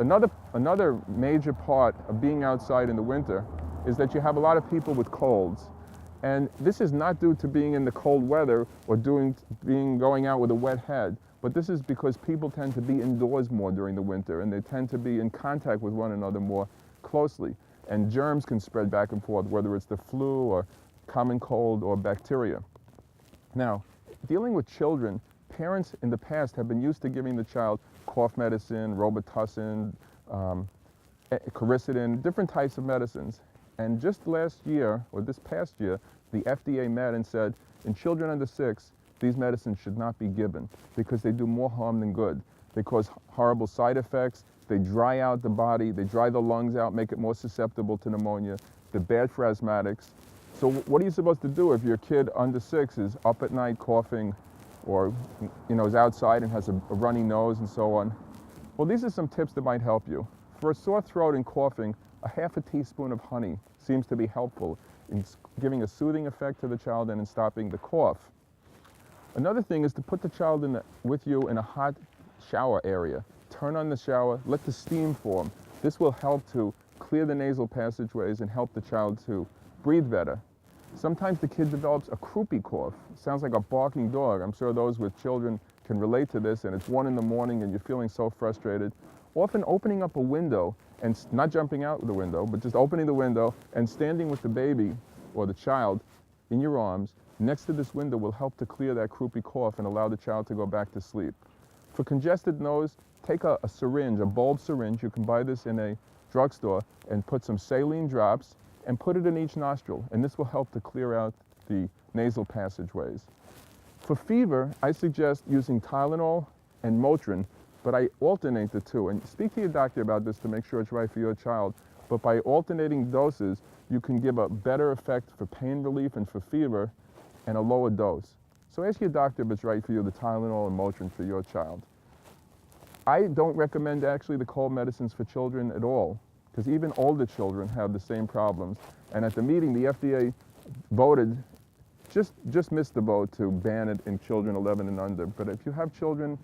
Another major part of being outside in the winter is that you have a lot of people with colds. And this is not due to being in the cold weather or going out with a wet head, but this is because people tend to be indoors more during the winter, and they tend to be in contact with one another more closely. And germs can spread back and forth, whether it's the flu or common cold or bacteria. Now, dealing with children, parents in the past have been used to giving the child cough medicine, Robitussin, Coricidin, different types of medicines. And just last year, or this past year, the FDA met and said, in children under 6, these medicines should not be given because they do more harm than good. They cause horrible side effects, they dry out the body, they dry the lungs out, make it more susceptible to pneumonia, they're bad for asthmatics. So what are you supposed to do if your kid under 6 is up at night coughing, or is outside and has a runny nose and so on? Well, these are some tips that might help you. For a sore throat and coughing, a half a teaspoon of honey seems to be helpful in giving a soothing effect to the child and in stopping the cough. Another thing is to put the child with you in a hot shower area. Turn on the shower, let the steam form. This will help to clear the nasal passageways and help the child to breathe better. Sometimes the kid develops a croupy cough. It sounds like a barking dog. I'm sure those with children can relate to this, and it's 1 in the morning and you're feeling so frustrated. Often opening up a window and not jumping out the window, but just opening the window and standing with the baby or the child in your arms next to this window will help to clear that croupy cough and allow the child to go back to sleep. For congested nose, take a syringe, a bulb syringe. You can buy this in a drugstore, and put some saline drops and put it in each nostril, and this will help to clear out the nasal passageways. For fever, I suggest using Tylenol and Motrin, but I alternate the two. And speak to your doctor about this to make sure it's right for your child. But by alternating doses, you can give a better effect for pain relief and for fever, and a lower dose. So ask your doctor if it's right for you, the Tylenol and Motrin for your child. I don't recommend actually the cold medicines for children at all, because even older children have the same problems. And at the meeting, the FDA voted, just missed the vote to ban it in children 11 and under. But if you have children,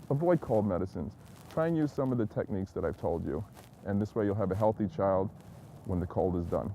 avoid cold medicines. Try and use some of the techniques that I've told you. And this way you'll have a healthy child when the cold is done.